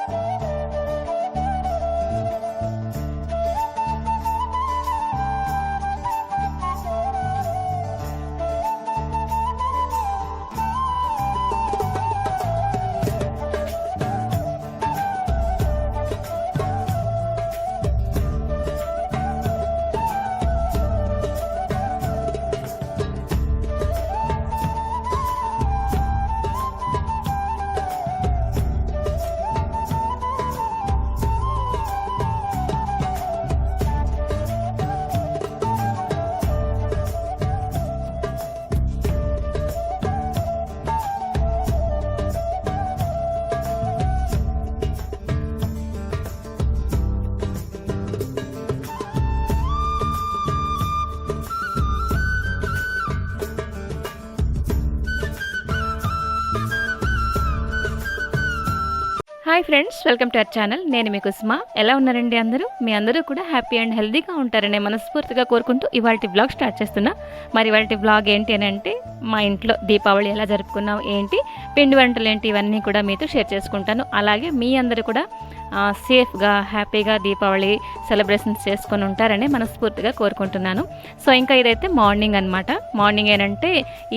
Hi friends, welcome to our channel. నేను మీ కుసుమ. ఎలా ఉన్నారండి అందరూ? మీ అందరూ కూడా హ్యాపీ అండ్ హెల్తీగా ఉంటారని మనస్ఫూర్తిగా కోరుకుంటూ ఇవాళ బ్లాగ్ స్టార్ట్ చేస్తున్నా. మరి ఇవాళ బ్లాగ్ ఏంటి అని అంటే, మా ఇంట్లో దీపావళి ఎలా జరుపుకున్నాం ఏంటి, పిండి వంటలు ఏంటి, ఇవన్నీ కూడా మీతో షేర్ చేసుకుంటాను. అలాగే మీ అందరూ కూడా సేఫ్గా హ్యాపీగా దీపావళి సెలబ్రేషన్స్ చేసుకొని ఉంటారని మనస్ఫూర్తిగా కోరుకుంటున్నాను. సో ఇంకా ఇదైతే మార్నింగ్ అనమాట. మార్నింగ్ ఏంటంటే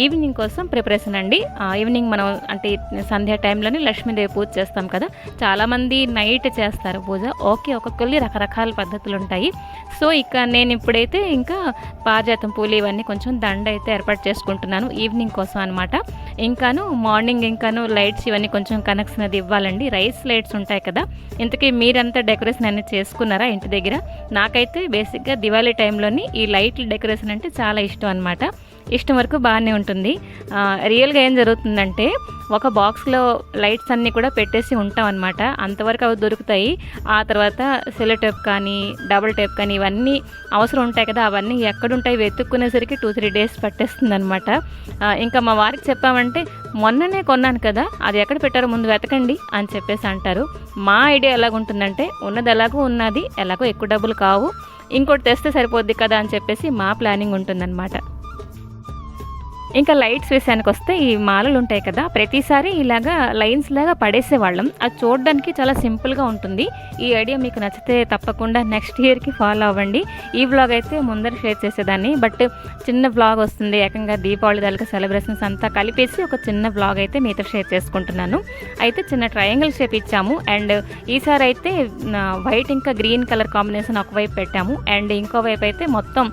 ఈవినింగ్ కోసం ప్రిపరేషన్ అండి. ఈవినింగ్ మనం అంటే సంధ్యా టైంలోనే లక్ష్మీదేవి పూజ చేస్తాం కదా. చాలామంది నైట్ చేస్తారు పూజ. ఓకే, ఒక్కొక్కరి రకరకాల పద్ధతులు ఉంటాయి. సో ఇక నేను ఇప్పుడైతే ఇంకా పారిజాతం పూలు ఇవన్నీ కొంచెం దండ అయితే ఏర్పాటు చేసుకుంటున్నాను ఈవినింగ్ కోసం అనమాట. ఇంకాను మార్నింగ్ ఇంకాను లైట్స్ ఇవన్నీ కొంచెం కనెక్షన్ అది ఇవ్వాలండి. రైస్ లైట్స్ ఉంటాయి కదా. ఇంతకీ మీరంతా డెకరేషన్ అనేది చేసుకున్నారా ఇంటి దగ్గర? నాకైతే బేసిక్గా దివాళీ టైంలోని ఈ లైట్ల డెకరేషన్ అంటే చాలా ఇష్టం అనమాట. ఇష్టం వరకు బాగానే ఉంటుంది. రియల్గా ఏం జరుగుతుందంటే, ఒక బాక్స్లో లైట్స్ అన్నీ కూడా పెట్టేసి ఉంటాం అనమాట. అంతవరకు అవి దొరుకుతాయి. ఆ తర్వాత సెలో టేప్ కానీ డబుల్ టేప్ కానీ ఇవన్నీ అవసరం ఉంటాయి కదా. అవన్నీ ఎక్కడుంటాయి వెతుక్కునేసరికి 2-3 డేస్ పట్టేస్తుంది అనమాట. ఇంకా మా వారికి చెప్పామంటే, మొన్ననే కొన్నాను కదా, అది ఎక్కడ పెట్టారో ముందు వెతకండి అని చెప్పేసి అంటారు. మా ఐడియా ఎలాగుంటుందంటే, ఉన్నది ఎలాగో ఉన్నది, ఎలాగో ఎక్కువ డబ్బులు కావు, ఇంకోటి తెస్తే సరిపోద్ది కదా అని చెప్పేసి మా ప్లానింగ్ ఉంటుందన్నమాట. ఇంకా లైట్స్ విషయానికి వస్తే, ఈ మాలలు ఉంటాయి కదా, ప్రతిసారి ఇలాగా లైన్స్ లాగా పడేసేవాళ్ళం. అది చూడడానికి చాలా సింపుల్గా ఉంటుంది. ఈ ఐడియా మీకు నచ్చితే తప్పకుండా నెక్స్ట్ ఇయర్కి ఫాలో అవ్వండి. ఈ వ్లాగ్ అయితే ముందర షేర్ చేసేదాన్ని, బట్ చిన్న వ్లాగ్ వస్తుంది. ఏకంగా దీపావళి దాకా సెలబ్రేషన్స్ అంతా కలిపేసి ఒక చిన్న వ్లాగ్ అయితే మీతో షేర్ చేసుకుంటున్నాను. అయితే చిన్న ట్రయాంగిల్ షేప్ ఇచ్చాము. అండ్ ఈసారి అయితే వైట్ ఇంకా గ్రీన్ కలర్ కాంబినేషన్ ఒకవైపు పెట్టాము. అండ్ ఇంకోవైపు అయితే మొత్తం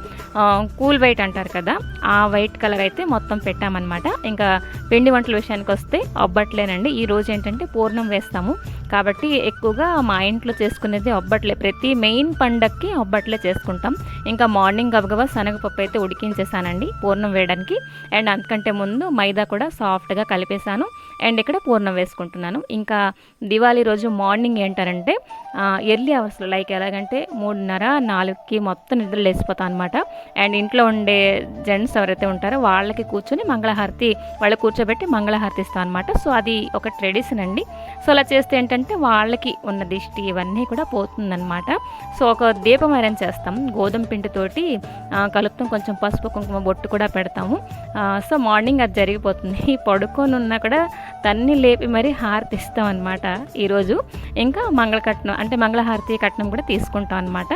కూల్ వైట్ అంటారు కదా, ఆ వైట్ కలర్ అయితే మొత్తం పెట్టామన్నమాట. ఇంకా పిండి వంటల విషయానికి వస్తే ఒబ్బట్లేనండి. ఈ రోజు ఏంటంటే పూర్ణం వేస్తాము కాబట్టి ఎక్కువగా మా ఇంట్లో చేసుకునేది ఒబ్బట్లే. ప్రతి మెయిన్ పండగకి ఒబ్బట్లే చేసుకుంటాం. ఇంకా మార్నింగ్ గబగబా శనగపప్పు అయితే ఉడికించేసానండి పూర్ణం వేయడానికి. అండ్ అంతకంటే ముందు మైదా కూడా సాఫ్ట్గా కలిపేశాను. అండ్ ఇక్కడ పూర్ణం వేసుకుంటున్నాను. ఇంకా దివాళీ రోజు మార్నింగ్ ఏంటారంటే ఎర్లీ అవర్స్లో, లైక్ ఎలాగంటే 3:30-4కి మొత్తం నిద్రలు లేసిపోతాం అనమాట. అండ్ ఇంట్లో ఉండే జెంట్స్ ఎవరైతే ఉంటారో వాళ్ళకి కూర్చొని మంగళహారతి, వాళ్ళు కూర్చోబెట్టి మంగళహారతి ఇస్తాం అనమాట. సో అది ఒక ట్రెడిషన్ అండి. సో అలా చేస్తే ఏంటంటే వాళ్ళకి ఉన్న దిష్టి ఇవన్నీ కూడా పోతుందన్నమాట. సో ఒక దీపం అరేంజ్ చేస్తాం, గోధుమ పిండితోటి కలుపుతాం, కొంచెం పసుపు కుంకుమ బొట్టు కూడా పెడతాము. సో మార్నింగ్ అది జరిగిపోతుంది. పడుకొని ఉన్నా కూడా తన్ని లేపి మరీ హారతి ఇస్తాం అనమాట ఈరోజు. ఇంకా మంగళకట్నం అంటే మంగళహారతి కట్నం కూడా తీసుకుంటాం అనమాట.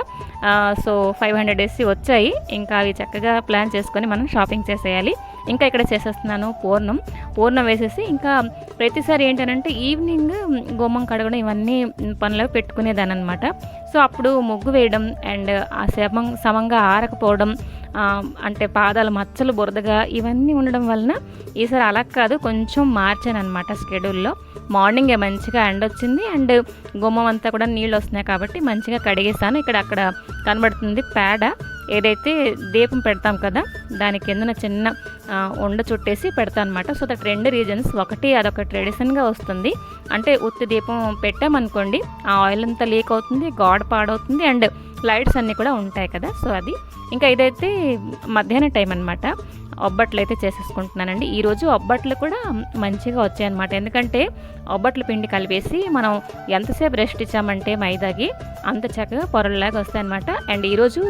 సో 500 డేస్ వచ్చాయి. ఇంకా అవి చక్కగా ప్లాన్ చేసుకొని మనం షాపింగ్ చేసేయాలి. ఇంకా ఇక్కడ చేసేస్తున్నాను పూర్ణం వేసేసి, ఇంకా ప్రతిసారి ఏంటంటే ఈవినింగ్ గుమ్మం కడగడం ఇవన్నీ పనులు పెట్టుకునేదాన్ని అనమాట. సో అప్పుడు ముగ్గు వేయడం అండ్ ఆ సమంగా ఆరకపోవడం, అంటే పాదాలు మచ్చలు బురదగా ఇవన్నీ ఉండడం వలన ఈసారి అలా కాదు, కొంచెం మార్చాను అనమాట స్కెడ్యూల్లో. మార్నింగే మంచిగా ఎండ వచ్చింది అండ్ గుమ్మం అంతా కూడా నీళ్ళు వస్తున్నాయి కాబట్టి మంచిగా కడిగేసాను. అక్కడ కనబడుతుంది పేడ, ఏదైతే దీపం పెడతాం కదా దాని కిందన చిన్న ఉండ చుట్టేసి పెడతాను అనమాట. So that 2 reasons. ఒకటి, అదొక ట్రెడిషన్గా వస్తుంది. అంటే ఉత్తి దీపం పెట్టామనుకోండి, ఆ ఆయిల్ అంతా లీక్ అవుతుంది, గాడ్ పాడవుతుంది. అండ్ లైట్స్ అన్నీ కూడా ఉంటాయి కదా. సో అది ఇంకా ఇదైతే మధ్యాహ్నం టైం అనమాట. ఒబ్బట్లు అయితే చేసేసుకుంటున్నానండి. ఈరోజు ఒబ్బట్లు కూడా మంచిగా వచ్చాయన్నమాట. ఎందుకంటే ఒబ్బట్ల పిండి కలిపేసి మనం ఎంతసేపు రెస్ట్ ఇచ్చామంటే మైదాకి అంత చక్కగా పొరల్లాగా వస్తాయన్నమాట. అండ్ ఈరోజు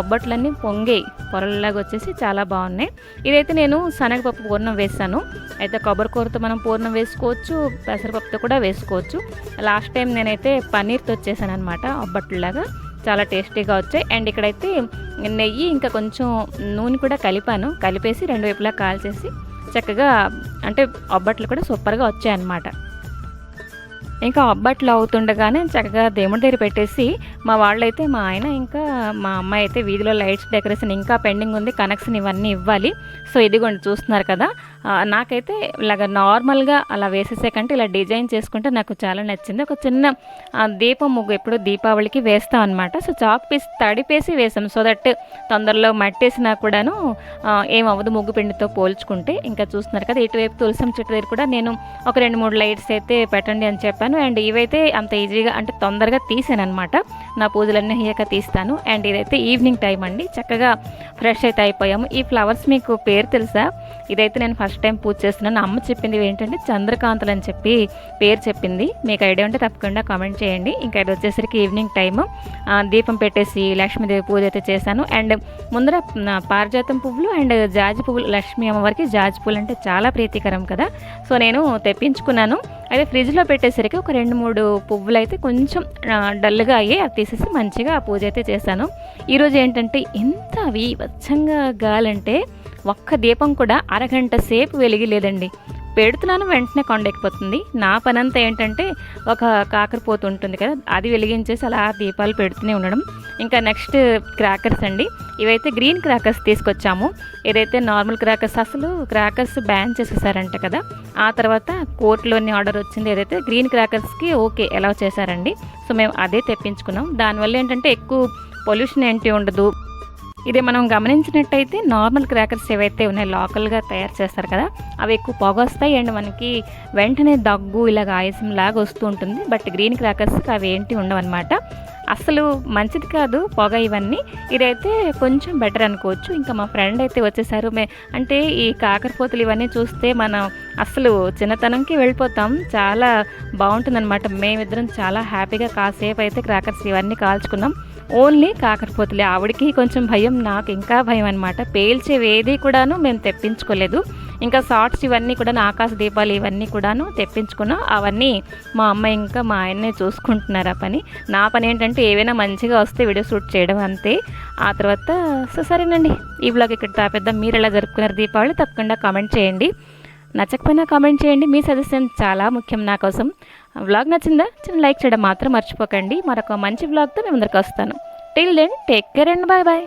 ఒబ్బట్లన్నీ పొంగే పొరల్లాగా వచ్చేసి చాలా బాగున్నాయి. ఇదైతే నేను శనగపప్పు పూర్ణం వేసాను. అయితే కొబ్బరికూరతో మనం పూర్ణం వేసుకోవచ్చు, పెసరపప్పుతో కూడా వేసుకోవచ్చు. లాస్ట్ టైం నేనైతే పన్నీర్తో చేశాను అనమాట ఒబ్బట్లులాగా. చాలా టేస్టీగా వచ్చాయి. అండ్ ఇక్కడైతే నెయ్యి ఇంకా కొంచెం నూనె కూడా కలిపేసి రెండు వైపులా కాల్చేసి చక్కగా అంటే ఒబ్బట్లు కూడా సూపర్గా వచ్చాయన్నమాట. ఇంకా ఒబ్బట్లు అవుతుండగానే చక్కగా దేవుడి దగ్గర పెట్టేసి మా వాళ్ళైతే మా ఆయన ఇంకా మా అమ్మాయి అయితే వీధిలో లైట్స్ డెకరేషన్ ఇంకా పెండింగ్ ఉంది, కనెక్షన్ ఇవన్నీ ఇవ్వాలి. సో ఇదిగోండి చూస్తున్నారు కదా. నాకైతే ఇలాగ నార్మల్గా అలా వేసేసే కంటే ఇలా డిజైన్ చేసుకుంటే నాకు చాలా నచ్చింది. ఒక చిన్న దీపం ముగ్గు ఎప్పుడు దీపావళికి వేస్తాం అనమాట. సో చాక్ పీస్ తడిపేసి వేసాం, సో దట్ తొందరలో మట్టేసినా కూడాను ఏమవ్వదు ముగ్గు పిండితో పోల్చుకుంటే. ఇంకా చూస్తున్నారు కదా ఇటువైపు తులసం చెట్టు దగ్గర కూడా నేను ఒక 2-3 లైట్స్ అయితే పెట్టండి అని చెప్పాను. అండ్ ఇవైతే అంత ఈజీగా అంటే తొందరగా తీసాను అనమాట. నా పూజలన్నీ అయ్యాక తీస్తాను. అండ్ ఇదైతే ఈవినింగ్ టైం అండి. చక్కగా ఫ్రెష్ అయితే అయిపోయాము. ఈ ఫ్లవర్స్ మీకు పేరు తెలుసా? ఇదైతే నేను ఫస్ట్ టైం పూజ చేస్తున్నాను. అమ్మ చెప్పింది ఏంటంటే చంద్రకాంతలు అని చెప్పి పేరు చెప్పింది. మీకు ఐడియా ఉంటే తప్పకుండా కామెంట్ చేయండి. ఇంకా ఇది వచ్చేసరికి ఈవినింగ్ టైము దీపం పెట్టేసి లక్ష్మీదేవి పూజ అయితే చేశాను. అండ్ ముందర పారిజాతం పువ్వులు అండ్ జాజి పువ్వులు, లక్ష్మీ అమ్మవారికి జాజి పువ్వులు అంటే చాలా ప్రీతికరం కదా. సో నేను తెప్పించుకున్నాను. అయితే ఫ్రిడ్జ్లో పెట్టేసరికి ఒక 2-3 పువ్వులు అయితే కొంచెం డల్గా అయ్యి అది తీసేసి మంచిగా ఆ పూజ అయితే చేశాను. ఈరోజు ఏంటంటే ఎంత వీవచ్చంగా గాలంటే ఒక్క దీపం కూడా అరగంట సేపు వెలిగిలేదండి. పెడుతున్నాను వెంటనే కొండెక్కిపోతుంది. నా పనంతా ఏంటంటే ఒక కాకరపోతు ఉంటుంది కదా, అది వెలిగించేసి అలా దీపాలు పెడుతూనే ఉండడం. ఇంకా నెక్స్ట్ క్రాకర్స్ అండి. ఇవైతే గ్రీన్ క్రాకర్స్ తీసుకొచ్చాము. ఏదైతే నార్మల్ క్రాకర్స్ అసలు క్రాకర్స్ బ్యాన్ చేసేసారంట కదా, ఆ తర్వాత కోర్టులోని ఆర్డర్ వచ్చింది. ఏదైతే గ్రీన్ క్రాకర్స్కి ఓకే ఎలా చేశారండి. సో మేము అదే తెప్పించుకున్నాం. దానివల్ల ఏంటంటే ఎక్కువ పొల్యూషన్ ఏంటి ఉండదు. ఇదే మనం గమనించినట్టయితే నార్మల్ క్రాకర్స్ ఏవైతే ఉన్నాయో లోకల్గా తయారు చేస్తారు కదా, అవి ఎక్కువ పొగ వస్తాయి అండ్ మనకి వెంటనే దగ్గు ఇలాగ ఆయాసం లాగా వస్తూ ఉంటుంది. బట్ గ్రీన్ క్రాకర్స్కి అవి ఏంటి ఉండవన్నమాట. అసలు మంచిది కాదు పొగ ఇవన్నీ. ఇదైతే కొంచెం బెటర్ అనుకోవచ్చు. ఇంకా మా ఫ్రెండ్ అయితే వచ్చేసారు. అంటే ఈ కాకరపోతులు ఇవన్నీ చూస్తే మనం అసలు చిన్నతనంకి వెళ్ళిపోతాం. చాలా బాగుంటుందన్నమాట. మేమిద్దరం చాలా హ్యాపీగా కాసేపు అయితే క్రాకర్స్ ఇవన్నీ కాల్చుకున్నాం. ఓన్లీ కాకరపోతులే. ఆవిడకి కొంచెం భయం, నాకు ఇంకా భయం అనమాట. పేల్చేవేది కూడాను మేము తెప్పించుకోలేదు. ఇంకా షార్ట్స్ ఇవన్నీ కూడా ఆకాశ దీపాలు ఇవన్నీ కూడాను తెప్పించుకున్నాం. అవన్నీ మా అమ్మ ఇంకా మా ఆయన్నే చూసుకుంటున్నారు ఆ పని. నా పని ఏంటంటే ఏవైనా మంచిగా వస్తే వీడియో షూట్ చేయడం అంతే. ఆ తర్వాత సరేనండి, ఈ వ్లాగ్ ఇక్కడ తాపేద్దాం. మీరు ఎలా జరుపుకున్నారు దీపావళి తప్పకుండా కామెంట్ చేయండి. నచ్చకపోయినా కామెంట్ చేయండి. మీ సజెషన్ చాలా ముఖ్యం నా కోసం. వ్లాగ్ నచ్చిందా? చిన్న లైక్ చేయడం మాత్రం మర్చిపోకండి. మరొక మంచి వ్లాగ్తో మేము ముందరికి వస్తాను. Till then take care and bye bye.